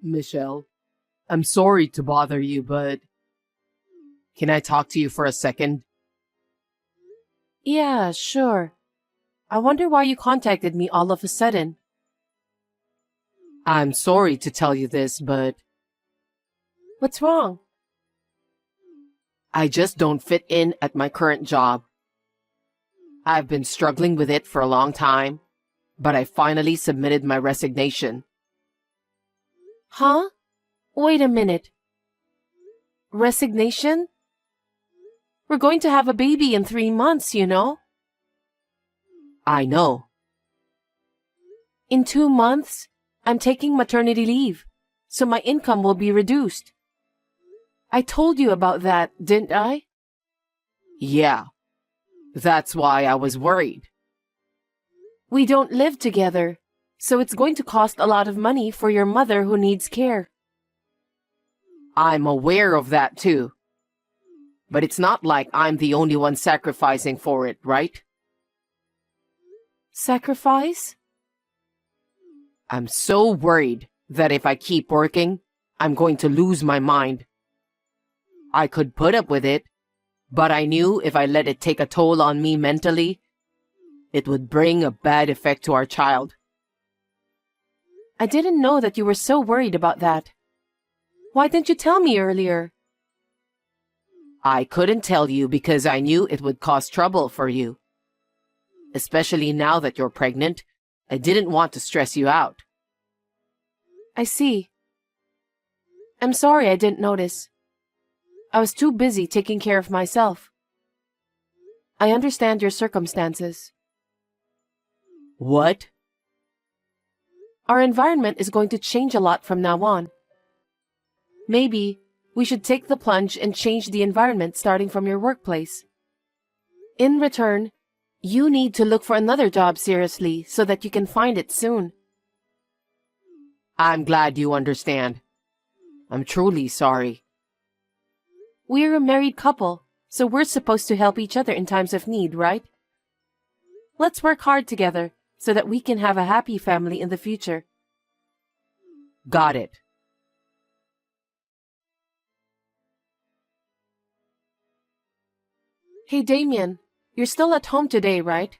Michelle, I'm sorry to bother you, but can I talk to you for a second? Yeah, sure. I wonder why you contacted me all of a sudden. I'm sorry to tell you this, but What's wrong? I just don't fit in at my current job. I've been struggling with it for a long time, but I finally submitted my resignation. Huh? Wait a minute. Resignation? We're going to have a baby in 3 months, you know? I know. In 2 months, I'm taking maternity leave, so my income will be reduced. I told you about that, didn't I? Yeah, that's why I was worried. We don't live together, so it's going to cost a lot of money for your mother who needs care. I'm aware of that too. But it's not like I'm the only one sacrificing for it, right? Sacrifice? I'm so worried that if I keep working, I'm going to lose my mind. I could put up with it, but I knew if I let it take a toll on me mentally, it would bring a bad effect to our child. I didn't know that you were so worried about that. Why didn't you tell me earlier? I couldn't tell you because I knew it would cause trouble for you. Especially now that you're pregnant, I didn't want to stress you out. I see. I'm sorry I didn't notice. I was too busy taking care of myself. I understand your circumstances. What? Our environment is going to change a lot from now on. Maybe we should take the plunge and change the environment starting from your workplace. In return, you need to look for another job seriously so that you can find it soon. I'm glad you understand. I'm truly sorry. We're a married couple, so we're supposed to help each other in times of need, right? Let's work hard together so that we can have a happy family in the future. Got it. Hey Damien, you're still at home today, right?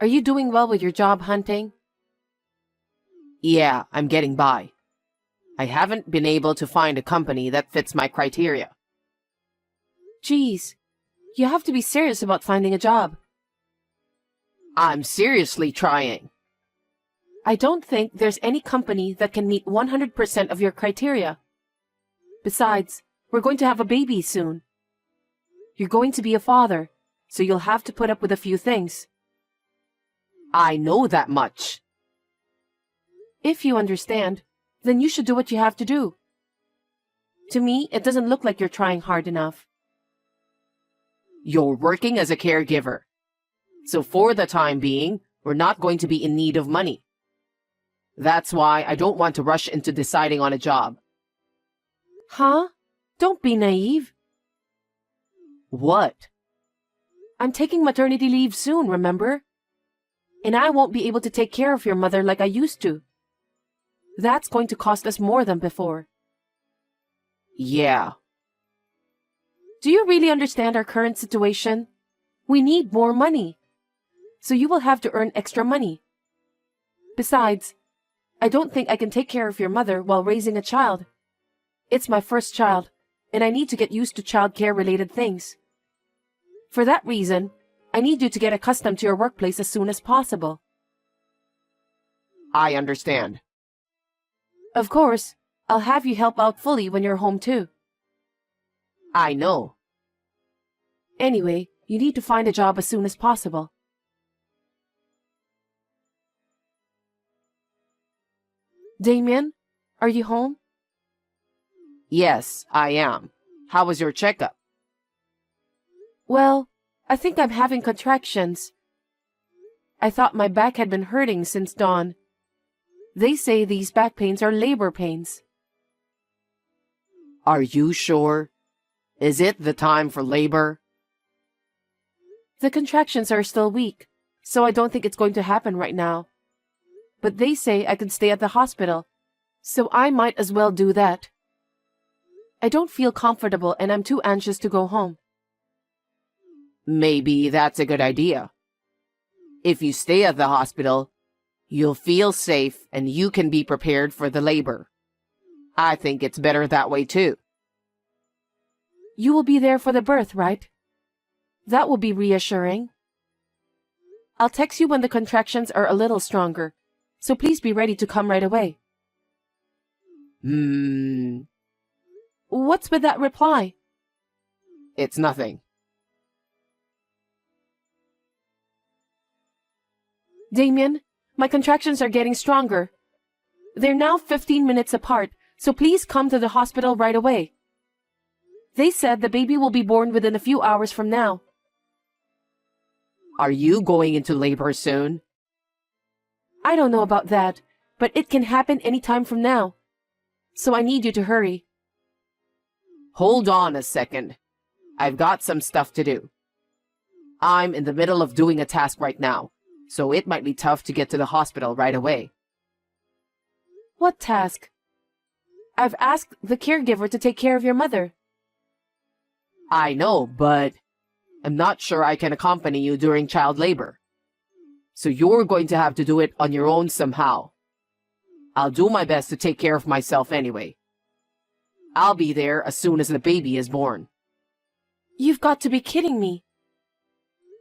Are you doing well with your job hunting? Yeah, I'm getting by. I haven't been able to find a company that fits my criteria. Geez, you have to be serious about finding a job. I'm seriously trying. I don't think there's any company that can meet 100% of your criteria. Besides, we're going to have a baby soon. You're going to be a father, so you'll have to put up with a few things. I know that much. If you understand, then you should do what you have to do. To me, it doesn't look like you're trying hard enough. You're working as a caregiver. So for the time being, we're not going to be in need of money. That's why I don't want to rush into deciding on a job. Huh? Don't be naive. What? I'm taking maternity leave soon, remember? And I won't be able to take care of your mother like I used to. That's going to cost us more than before. Yeah. Do you really understand our current situation? We need more money. So you will have to earn extra money. Besides, I don't think I can take care of your mother while raising a child. It's my first child, and I need to get used to childcare-related things. For that reason, I need you to get accustomed to your workplace as soon as possible. I understand. Of course, I'll have you help out fully when you're home too. I know. Anyway, you need to find a job as soon as possible. Damien, are you home? Yes, I am. How was your checkup? Well, I think I'm having contractions. I thought my back had been hurting since dawn. They say these back pains are labor pains. Are you sure? Is it the time for labor? The contractions are still weak, so I don't think it's going to happen right now. But they say I can stay at the hospital, So I might as well do that. I don't feel comfortable and I'm too anxious to go home. Maybe that's a good idea. If you stay at the hospital, you'll feel safe and you can be prepared for the labor. I think it's better that way too. You will be there for the birth, right? That will be reassuring. I'll text you when the contractions are a little stronger, so please be ready to come right away. What's with that reply? It's nothing. Damien, my contractions are getting stronger. They're now 15 minutes apart, so please come to the hospital right away. They said the baby will be born within a few hours from now. Are you going into labor soon? I don't know about that, but it can happen any time from now. So I need you to hurry. Hold on a second. I've got some stuff to do. I'm in the middle of doing a task right now, so it might be tough to get to the hospital right away. What task? I've asked the caregiver to take care of your mother. I know, but I'm not sure I can accompany you during child labor. So you're going to have to do it on your own somehow. I'll do my best to take care of myself anyway. I'll be there as soon as the baby is born. You've got to be kidding me.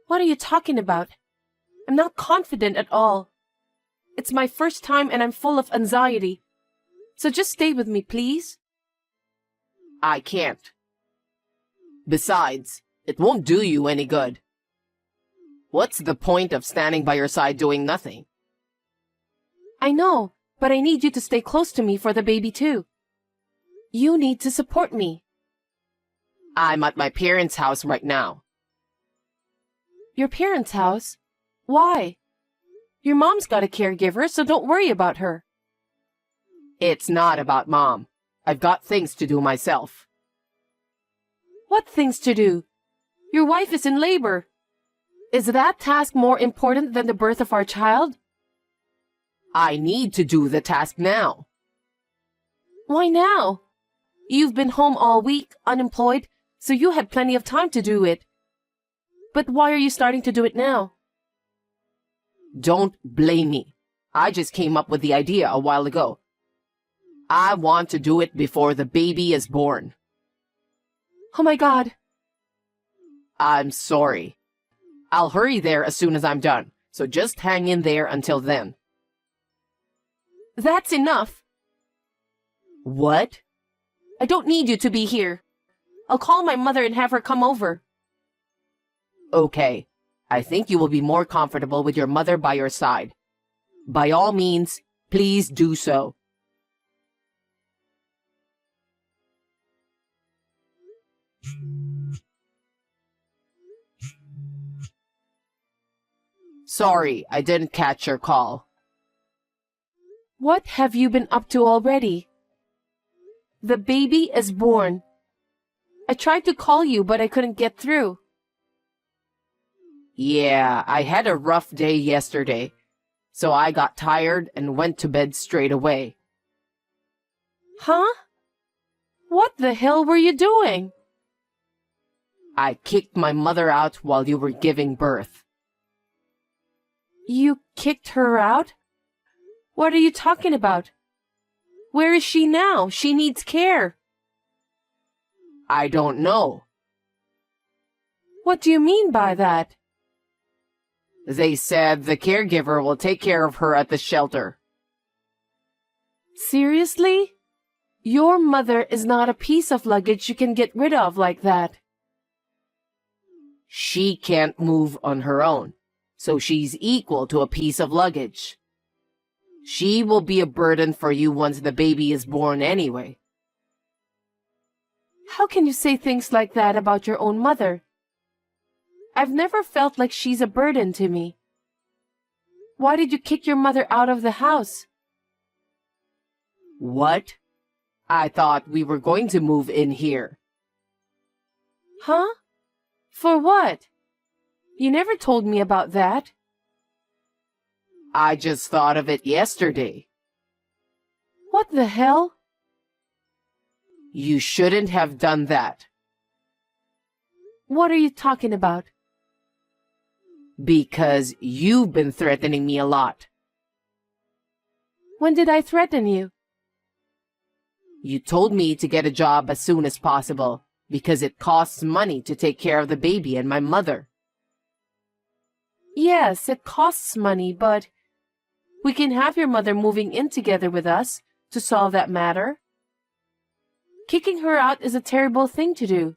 What are you talking about? I'm not confident at all. It's my first time and I'm full of anxiety. So just stay with me, please. I can't. Besides, it won't do you any good. What's the point of standing by your side doing nothing? I know, but I need you to stay close to me for the baby too. You need to support me. I'm at my parents' house right now. Your parents' house? Why? Your mom's got a caregiver, so don't worry about her. It's not about Mom. I've got things to do myself. What things to do? Your wife is in labor. Is that task more important than the birth of our child? I need to do the task now. Why now? You've been home all week, unemployed, so you had plenty of time to do it. But why are you starting to do it now? Don't blame me. I just came up with the idea a while ago. I want to do it before the baby is born. Oh my God. I'm sorry. I'll hurry there as soon as I'm done, so just hang in there until then. That's enough. What? I don't need you to be here. I'll call my mother and have her come over. Okay. I think you will be more comfortable with your mother by your side. By all means, please do so. Sorry, I didn't catch your call. What have you been up to already? The baby is born. I tried to call you, but I couldn't get through. Yeah, I had a rough day yesterday, so I got tired and went to bed straight away. Huh? What the hell were you doing? I kicked my mother out while you were giving birth. You kicked her out? What are you talking about? Where is she now? She needs care. I don't know. What do you mean by that? They said the caregiver will take care of her at the shelter. Seriously? Your mother is not a piece of luggage you can get rid of like that. She can't move on her own, so she's equal to a piece of luggage. She will be a burden for you once the baby is born anyway. How can you say things like that about your own mother? I've never felt like she's a burden to me. Why did you kick your mother out of the house? What? I thought we were going to move in here. Huh? For what? You never told me about that. I just thought of it yesterday. What the hell? You shouldn't have done that. What are you talking about? Because you've been threatening me a lot. When did I threaten you? You told me to get a job as soon as possible because it costs money to take care of the baby and my mother. Yes, it costs money, but we can have your mother moving in together with us to solve that matter. Kicking her out is a terrible thing to do.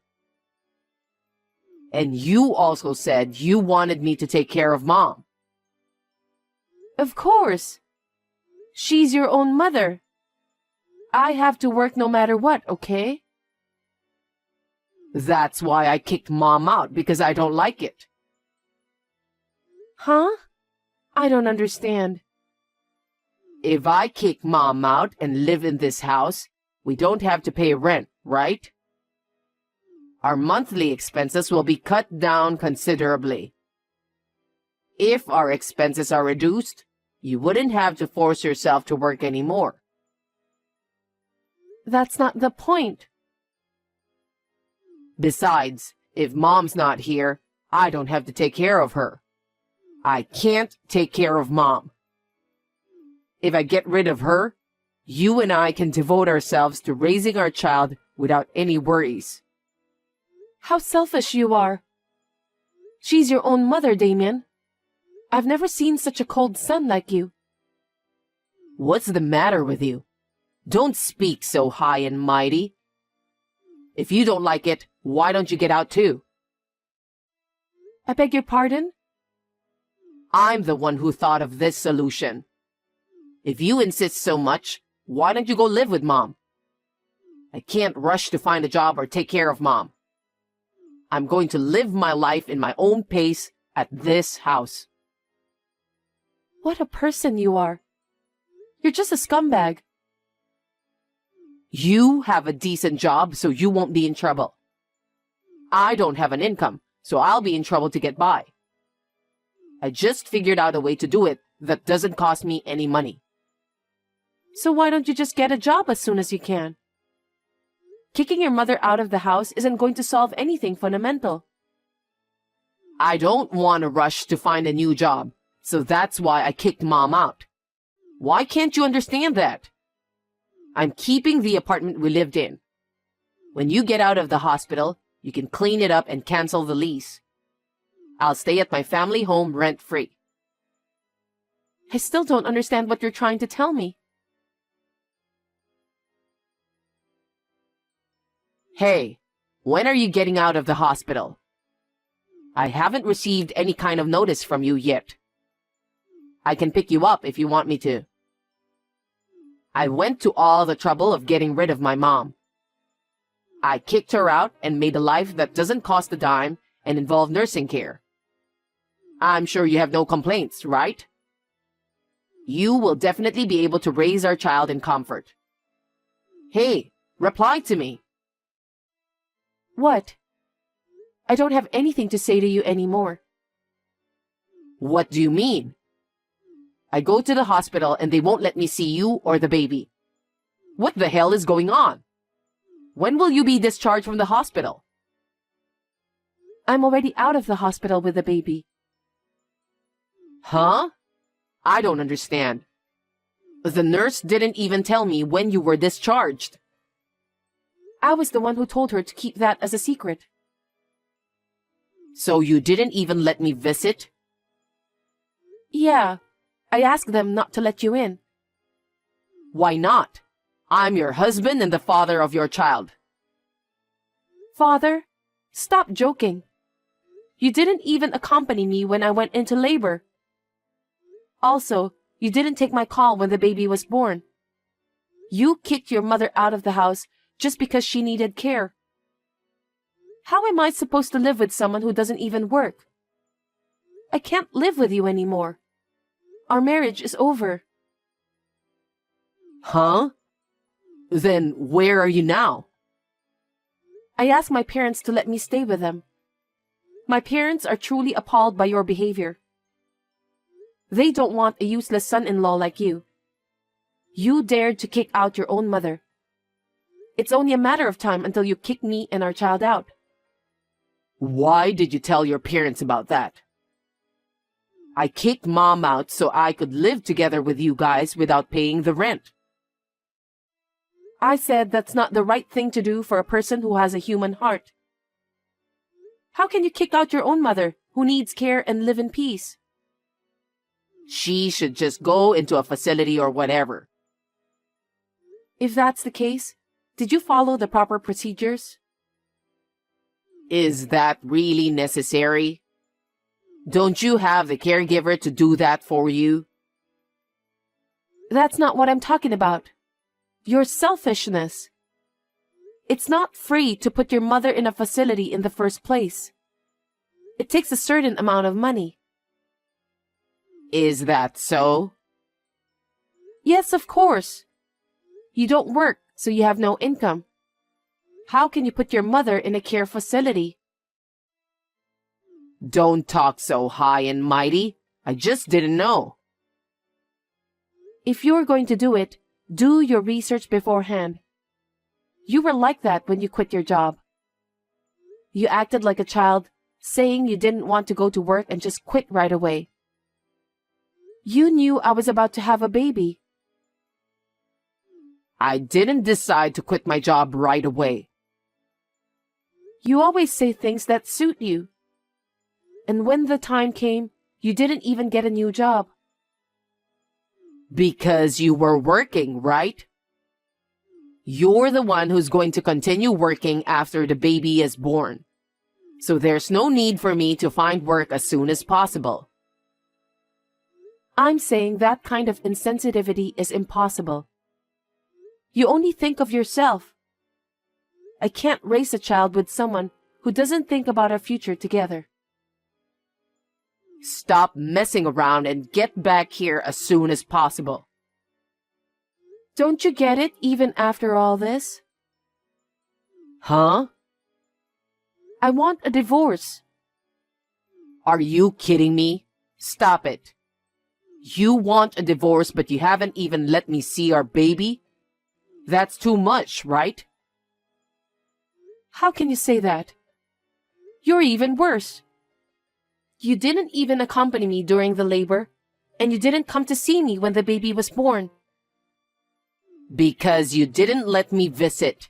And you also said you wanted me to take care of Mom. Of course. She's your own mother. I have to work no matter what, okay? That's why I kicked Mom out, because I don't like it. Huh? I don't understand. If I kick Mom out and live in this house, we don't have to pay rent, right? Our monthly expenses will be cut down considerably. If our expenses are reduced, you wouldn't have to force yourself to work anymore. That's not the point. Besides, if Mom's not here, I don't have to take care of her. I can't take care of Mom. If I get rid of her, you and I can devote ourselves to raising our child without any worries. How selfish you are. She's your own mother, Damien. I've never seen such a cold son like you. What's the matter with you? Don't speak so high and mighty. If you don't like it, why don't you get out too? I beg your pardon? I'm the one who thought of this solution. If you insist so much, why don't you go live with Mom? I can't rush to find a job or take care of Mom. I'm going to live my life in my own pace at this house. What a person you are. You're just a scumbag. You have a decent job, so you won't be in trouble. I don't have an income, so I'll be in trouble to get by. I just figured out a way to do it that doesn't cost me any money. So why don't you just get a job as soon as you can? Kicking your mother out of the house isn't going to solve anything fundamental. I don't want to rush to find a new job, so that's why I kicked Mom out. Why can't you understand that? I'm keeping the apartment we lived in. When you get out of the hospital, you can clean it up and cancel the lease. I'll stay at my family home rent-free. I still don't understand what you're trying to tell me. Hey, when are you getting out of the hospital? I haven't received any kind of notice from you yet. I can pick you up if you want me to. I went to all the trouble of getting rid of my mom. I kicked her out and made a life that doesn't cost a dime and involve nursing care. I'm sure you have no complaints, right? You will definitely be able to raise our child in comfort. Hey, reply to me. What? I don't have anything to say to you anymore. What do you mean? I go to the hospital and they won't let me see you or the baby. What the hell is going on? When will you be discharged from the hospital? I'm already out of the hospital with the baby. Huh? I don't understand. The nurse didn't even tell me when you were discharged. I was the one who told her to keep that as a secret. So you didn't even let me visit? Yeah, I asked them not to let you in. Why not? I'm your husband and the father of your child. Father, stop joking. You didn't even accompany me when I went into labor. Also, you didn't take my call when the baby was born. You kicked your mother out of the house just because she needed care. How am I supposed to live with someone who doesn't even work? I can't live with you anymore. Our marriage is over. Huh? Then where are you now? I asked my parents to let me stay with them. My parents are truly appalled by your behavior. They don't want a useless son-in-law like you. You dared to kick out your own mother. It's only a matter of time until you kick me and our child out. Why did you tell your parents about that? I kicked Mom out so I could live together with you guys without paying the rent. I said that's not the right thing to do for a person who has a human heart. How can you kick out your own mother, who needs care, and live in peace? She should just go into a facility or whatever. If that's the case, did you follow the proper procedures? Is that really necessary? Don't you have the caregiver to do that for you? That's not what I'm talking about. Your selfishness. It's not free to put your mother in a facility in the first place. It takes a certain amount of money. Is that so? Yes, of course. You don't work, so you have no income. How can you put your mother in a care facility? Don't talk so high and mighty. I just didn't know. If you're going to do it, do your research beforehand. You were like that when you quit your job. You acted like a child, saying you didn't want to go to work and just quit right away. You knew I was about to have a baby. I didn't decide to quit my job right away. You always say things that suit you. And when the time came, you didn't even get a new job. Because you were working, right? You're the one who's going to continue working after the baby is born. So there's no need for me to find work as soon as possible. I'm saying that kind of insensitivity is impossible. You only think of yourself. I can't raise a child with someone who doesn't think about our future together. Stop messing around and get back here as soon as possible. Don't you get it even after all this? Huh? I want a divorce. Are you kidding me? Stop it. You want a divorce, but you haven't even let me see our baby? That's too much, right? How can you say that? You're even worse. You didn't even accompany me during the labor, and you didn't come to see me when the baby was born. Because you didn't let me visit.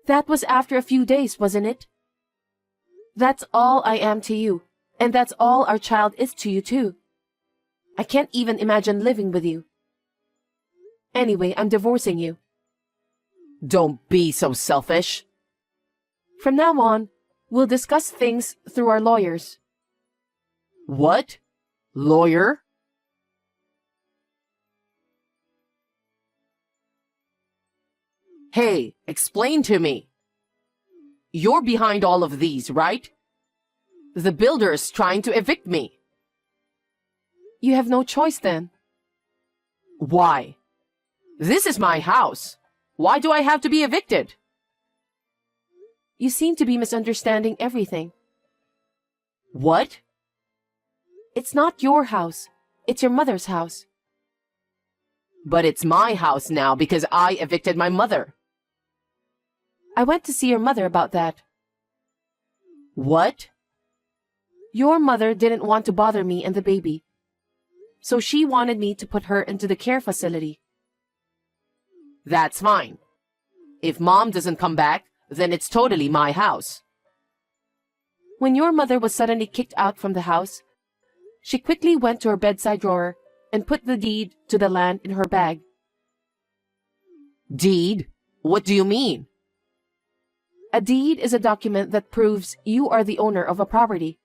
That was after a few days, wasn't it? That's all I am to you, and that's all our child is to you too. I can't even imagine living with you. Anyway, I'm divorcing you. Don't be so selfish. From now on, we'll discuss things through our lawyers. What? Lawyer? Hey, explain to me. You're behind all of these, right? The builder's trying to evict me. You have no choice then. Why? This is my house. Why do I have to be evicted? You seem to be misunderstanding everything. What? It's not your house. It's your mother's house. But it's my house now because I evicted my mother. I went to see your mother about that. What? Your mother didn't want to bother me and the baby, so she wanted me to put her into the care facility. That's fine. If Mom doesn't come back, then it's totally my house. When your mother was suddenly kicked out from the house, she quickly went to her bedside drawer and put the deed to the land in her bag. Deed? What do you mean? A deed is a document that proves you are the owner of a property.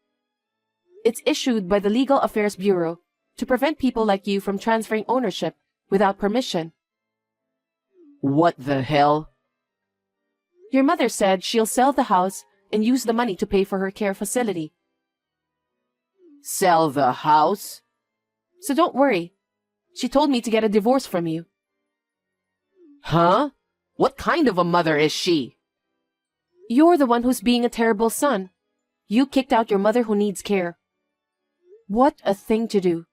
It's issued by the Legal Affairs Bureau to prevent people like you from transferring ownership without permission. What the hell? Your mother said she'll sell the house and use the money to pay for her care facility. Sell the house? So don't worry. She told me to get a divorce from you. Huh? What kind of a mother is she? You're the one who's being a terrible son. You kicked out your mother who needs care. What a thing to do.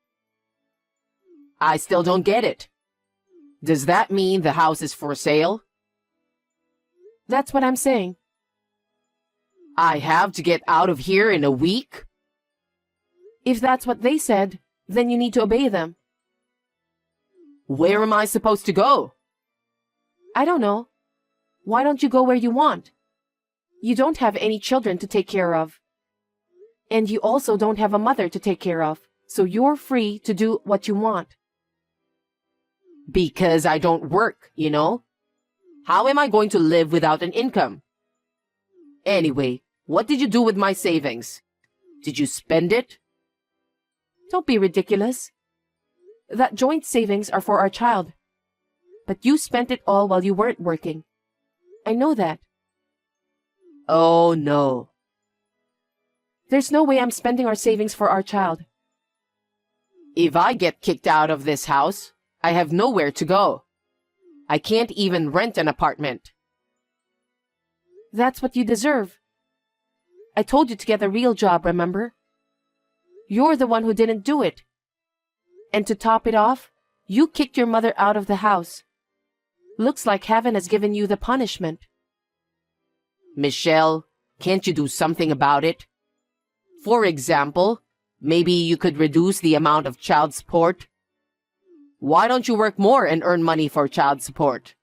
I still don't get it. Does that mean the house is for sale? That's what I'm saying. I have to get out of here in a week? If that's what they said, then you need to obey them. Where am I supposed to go? I don't know. Why don't you go where you want? You don't have any children to take care of. And you also don't have a mother to take care of, so you're free to do what you want. Because I don't work, you know? How am I going to live without an income? Anyway, what did you do with my savings? Did you spend it? Don't be ridiculous. That joint savings are for our child. But you spent it all while you weren't working. I know that. Oh, no. There's no way I'm spending our savings for our child. If I get kicked out of this house, I have nowhere to go. I can't even rent an apartment. That's what you deserve. I told you to get a real job, remember? You're the one who didn't do it. And to top it off, you kicked your mother out of the house. Looks like heaven has given you the punishment. Michelle, can't you do something about it? For example, maybe you could reduce the amount of child support. Why don't you work more and earn money for child support?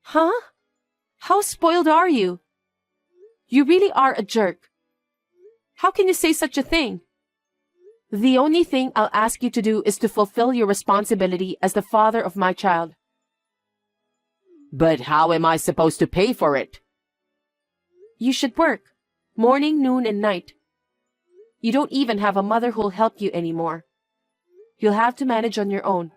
Huh? How spoiled are you? You really are a jerk. How can you say such a thing? The only thing I'll ask you to do is to fulfill your responsibility as the father of my child. But how am I supposed to pay for it? You should work, morning, noon, and night. You don't even have a mother who'll help you anymore. You'll have to manage on your own.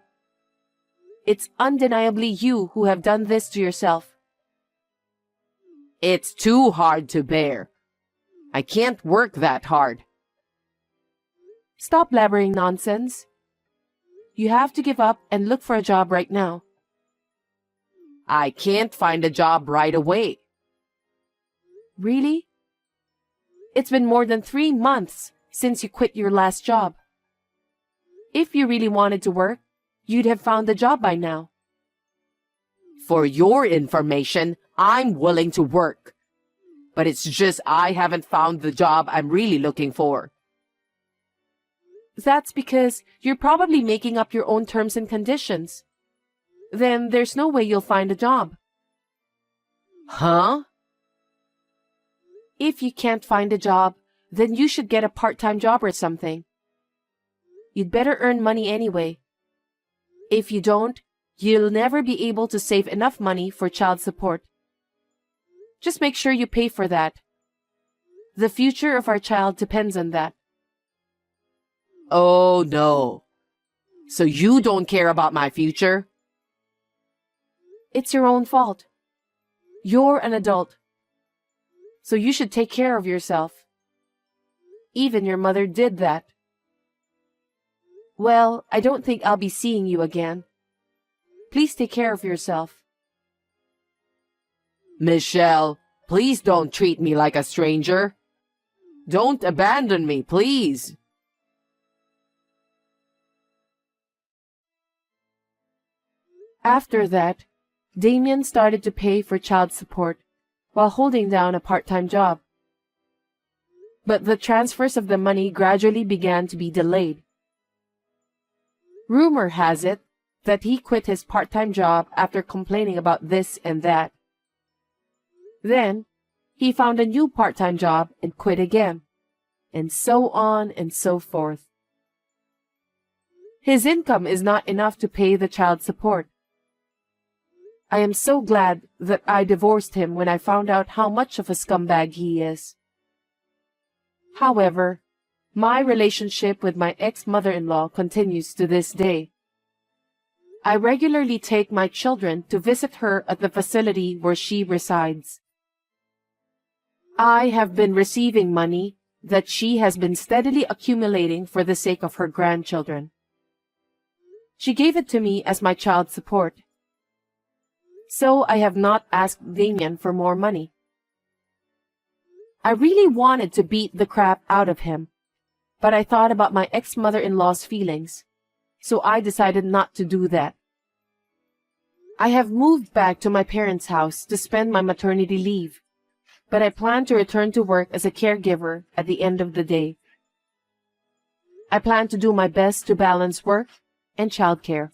It's undeniably you who have done this to yourself. It's too hard to bear. I can't work that hard. Stop blabbering nonsense. You have to give up and look for a job right now. I can't find a job right away. Really? It's been more than 3 months since you quit your last job. If you really wanted to work, you'd have found a job by now. For your information, I'm willing to work. But it's just I haven't found the job I'm really looking for. That's because you're probably making up your own terms and conditions. Then there's no way you'll find a job. Huh? If you can't find a job, then you should get a part-time job or something. You'd better earn money anyway. If you don't, you'll never be able to save enough money for child support. Just make sure you pay for that. The future of our child depends on that. Oh, no. So you don't care about my future? It's your own fault. You're an adult. So you should take care of yourself. Even your mother did that. Well, I don't think I'll be seeing you again. Please take care of yourself. Michelle, please don't treat me like a stranger. Don't abandon me, please. After that, Damien started to pay for child support while holding down a part-time job. But the transfers of the money gradually began to be delayed. Rumor has it that he quit his part-time job after complaining about this and that. Then, he found a new part-time job and quit again, and so on and so forth. His income is not enough to pay the child support. I am so glad that I divorced him when I found out how much of a scumbag he is. However, my relationship with my ex-mother-in-law continues to this day. I regularly take my children to visit her at the facility where she resides. I have been receiving money that she has been steadily accumulating for the sake of her grandchildren. She gave it to me as my child support. So I have not asked Damien for more money. I really wanted to beat the crap out of him, but I thought about my ex-mother-in-law's feelings, so I decided not to do that. I have moved back to my parents' house to spend my maternity leave, but I plan to return to work as a caregiver at the end of the day. I plan to do my best to balance work and childcare.